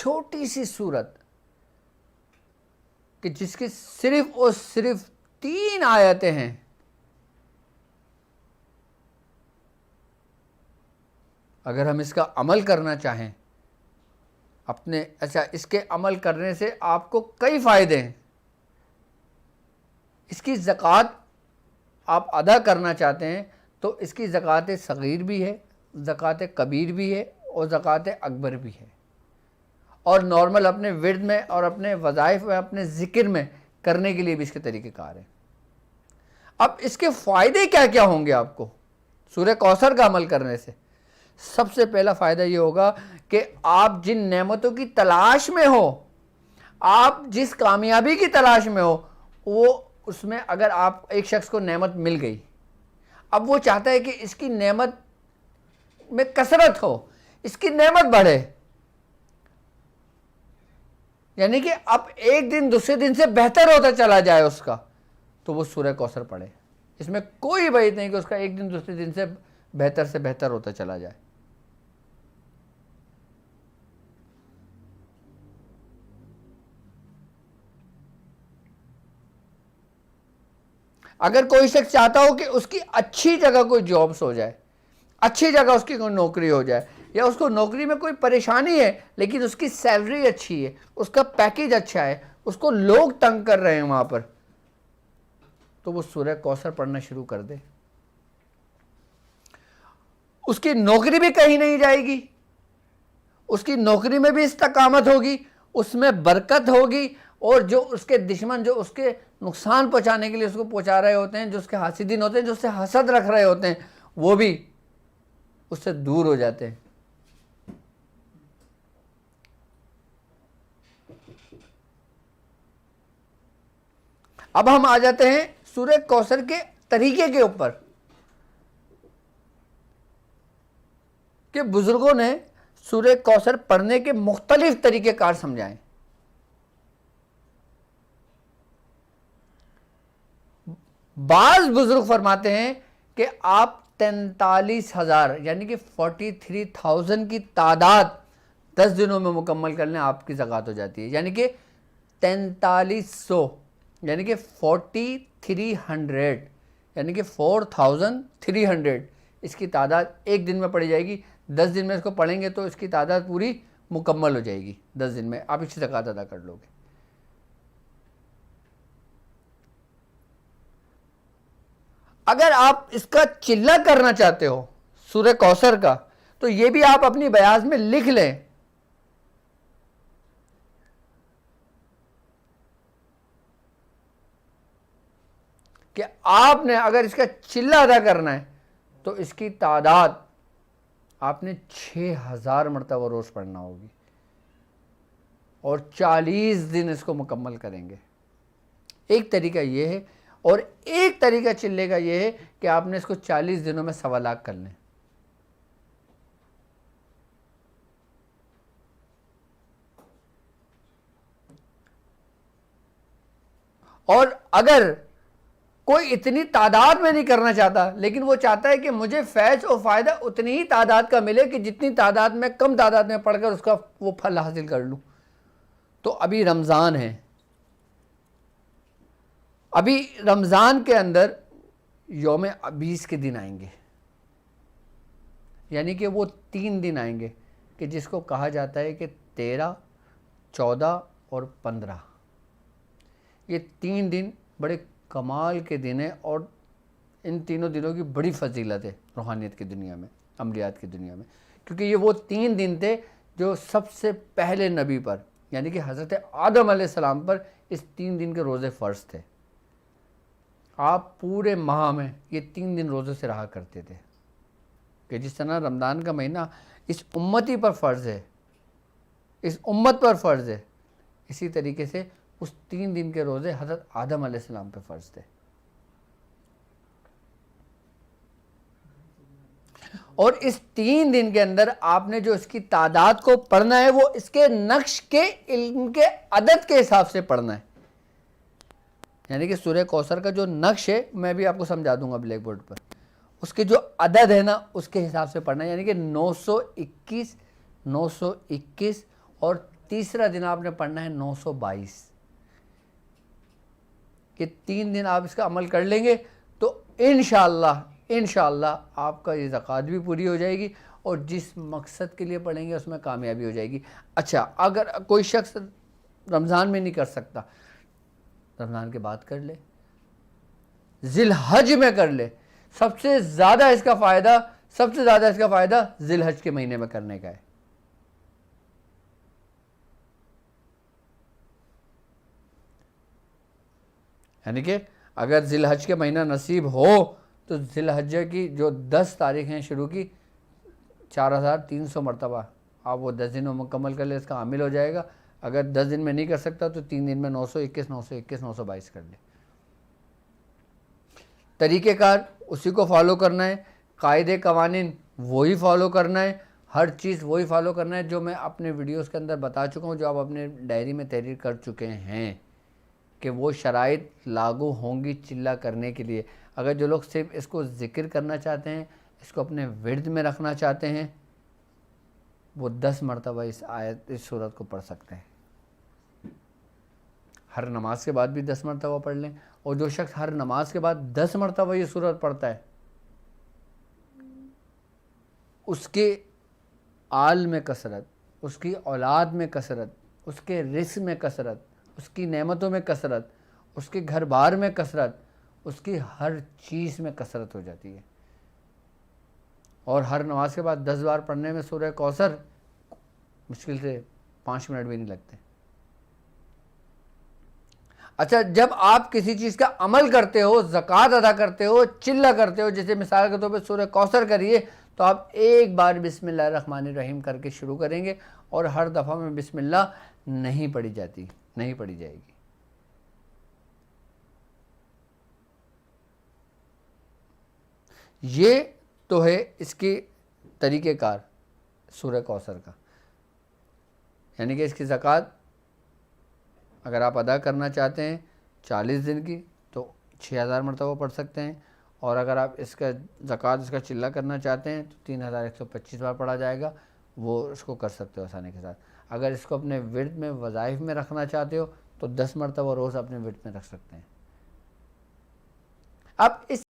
छोटी सी सूरत कि जिसकी सिर्फ और सिर्फ 3 आयतें हैं, अगर हम इसका अमल करना चाहें अपने, अच्छा इसके अमल करने से आपको कई फ़ायदे हैं। इसकी ज़कात आप अदा करना चाहते हैं तो इसकी ज़कात सग़ीर भी है, ज़कात कबीर भी है और ज़कात अकबर भी है। और नॉर्मल अपने विर्द में और अपने वज़ाइफ में, अपने ज़िक्र में करने के लिए भी इसके तरीक़ेकार हैं। अब इसके फ़ायदे क्या क्या होंगे आपको सूरह कौसर का अमल करने से? सबसे पहला फ़ायदा ये होगा कि आप जिन नेमतों की तलाश में हो, आप जिस कामयाबी की तलाश में हो, वो उसमें अगर आप एक शख्स को नेमत मिल गई, अब वो चाहता है कि इसकी नेमत में कसरत हो, इसकी नेमत बढ़े, यानी कि अब एक दिन दूसरे दिन से बेहतर होता चला जाए उसका, तो वो सूरह कौसर पढ़े। इसमें कोई वजह नहीं कि उसका एक दिन दूसरे दिन से बेहतर होता चला जाए। अगर कोई शख्स चाहता हो कि उसकी अच्छी जगह कोई जॉब्स हो जाए, अच्छी जगह उसकी कोई नौकरी हो जाए, या उसको नौकरी में कोई परेशानी है लेकिन उसकी सैलरी अच्छी है, उसका पैकेज अच्छा है, उसको लोग तंग कर रहे हैं वहाँ पर, तो वो सूरह कौसर पढ़ना शुरू कर दे। उसकी नौकरी भी कहीं नहीं जाएगी, उसकी नौकरी में भी इस्तकामत होगी, उसमें बरकत होगी, और जो उसके दुश्मन जो उसके नुकसान पहुंचाने के लिए उसको पहुंचा रहे होते हैं, जो उसके हासिदीन होते हैं, जो उससे हसद रख रहे होते हैं, वो भी उससे दूर हो जाते हैं। अब हम आ जाते हैं सूरह कौसर के तरीके के ऊपर कि बुजुर्गों ने सूरह कौसर पढ़ने के मुख्तलिफ तरीक़ेकार समझाएं। बाज़ बुजुर्ग फरमाते हैं कि आप 43,000 यानी कि 43,000 की तादाद 10 दिनों में मुकम्मल कर लें, आपकी ज़कात हो जाती है। यानी कि 4300 यानी कि 4300 यानी कि 4300 इसकी तादाद एक दिन में पढ़ी जाएगी। 10 दिन में इसको पढ़ेंगे तो इसकी तादाद पूरी मुकम्मल हो जाएगी। 10 दिन में आप इसकी ज़कात अदा कर लोगे। अगर आप इसका चिल्ला करना चाहते हो सूरह कौसर का, तो ये भी आप अपनी बयाज में लिख लें कि आपने अगर इसका चिल्ला अदा करना है तो इसकी तादाद आपने 6000 मरतबा रोज़ पढ़ना होगी और 40 दिन इसको मुकम्मल करेंगे। एक तरीका ये है, और एक तरीका चिल्ले का ये है कि आपने इसको 40 दिनों में 1.25 लाख कर लें। और अगर कोई इतनी तादाद में नहीं करना चाहता, लेकिन वो चाहता है कि मुझे फैज़ और फ़ायदा उतनी ही तादाद का मिले कि जितनी तादाद में कम तादाद में पढ़कर उसका वो फल हासिल कर लूँ, तो अभी रमज़ान है, अभी रमज़ान के अंदर यौम 20 के दिन आएंगे, यानी कि वो 3 दिन आएंगे कि जिसको कहा जाता है कि 13, 14 और 15। ये 3 दिन बड़े कमाल के दिन हैं और इन तीनों दिनों की बड़ी फजीलत है रूहानियत की दुनिया में, अमलियात की दुनिया में, क्योंकि ये वो 3 दिन थे जो सबसे पहले नबी पर यानी कि हज़रत आदम अलैहिस्सलाम पर इस 3 दिन के रोज़े फ़र्ज़ थे। आप पूरे माह में ये 3 दिन रोज़े से रहा करते थे कि जिस तरह रमज़ान का महीना इस उम्मती पर फ़र्ज़ है, इस उम्मत पर फ़र्ज़ है, इसी तरीके से उस 3 दिन के रोज़े हज़रत आदम अलैहिस्सलाम पे फ़र्ज़ थे। और इस 3 दिन के अंदर आपने जो इसकी तादाद को पढ़ना है वो इसके नक्श के इल्म के अदद के हिसाब से पढ़ना है। यानी कि सूरह कौसर का जो नक्श है मैं भी आपको समझा दूंगा ब्लैक बोर्ड पर, उसके जो अदद है ना उसके हिसाब से पढ़ना है। यानी कि 921 और तीसरा दिन आपने पढ़ना है 922। कि 3 दिन आप इसका अमल कर लेंगे तो इंशाअल्लाह आपका ये ज़कात भी पूरी हो जाएगी और जिस मकसद के लिए पढ़ेंगे उसमें कामयाबी हो जाएगी। अच्छा, अगर कोई शख्स रमज़ान में नहीं कर सकता, रमज़ान के बाद कर ले, ज़िलहज में कर ले। सबसे ज़्यादा इसका फ़ायदा ज़िलहज के महीने में करने का है। यानी कि अगर ज़िलहज के महीना नसीब हो तो ज़िलहज की जो 10 तारीख हैं शुरू की, 4300 मरतबा आप वो 10 दिन में मुकम्मल कर ले, इसका आमिल हो जाएगा। अगर 10 दिन में नहीं कर सकता तो 3 दिन में 921, 921, 922 कर ले। तरीक़ेकार उसी को फॉलो करना है, कायदे कवानीन वही फॉलो करना है, हर चीज़ वही फॉलो करना है जो मैं अपने वीडियोस के अंदर बता चुका हूँ, जो आप अपने डायरी में तहरीर कर चुके हैं कि वो शराइत लागू होंगी चिल्ला करने के लिए। अगर जो लोग सिर्फ इसको ज़िक्र करना चाहते हैं, इसको अपने विर्द में रखना चाहते हैं, वो 10 मरतबा इस सूरत को पढ़ सकते हैं। हर नमाज के बाद भी 10 मरतबा पढ़ लें। और जो शख्स हर नमाज के बाद 10 मरतबा ये सूरत पढ़ता है, उसके आल में कसरत, उसकी औलाद में कसरत, उसके रिस्क में कसरत, उसकी नेमतों में कसरत, उसके घर बार में कसरत, उसकी हर चीज़ में कसरत हो जाती है। और हर नमाज के बाद 10 बार पढ़ने में सूरह कौसर मुश्किल से 5 मिनट भी नहीं लगते। अच्छा, जब आप किसी चीज़ का अमल करते हो, ज़कात अदा करते हो, चिल्ला करते हो, जैसे मिसाल के तौर पर सूरह कौसर करिए, तो आप एक बार बिस्मिल्लाहिर्रहमानिर्रहीम करके शुरू करेंगे और हर दफ़ा में बिस्मिल्लाह नहीं पढ़ी जाएगी। ये तो है इसकी तरीक़ेकार सूरह कौसर का। यानी कि इसकी ज़कात अगर आप अदा करना चाहते हैं 40 दिन की तो 6000 मरतबा पढ़ सकते हैं, और अगर आप इसका ज़कात इसका चिल्ला करना चाहते हैं तो 3125 बार पढ़ा जाएगा। वो इसको कर सकते हो आसानी के साथ। अगर इसको अपने विर्द में, वज़ाइफ में रखना चाहते हो तो 10 मरतबा रोज़ अपने विर्द में रख सकते हैं। अब इस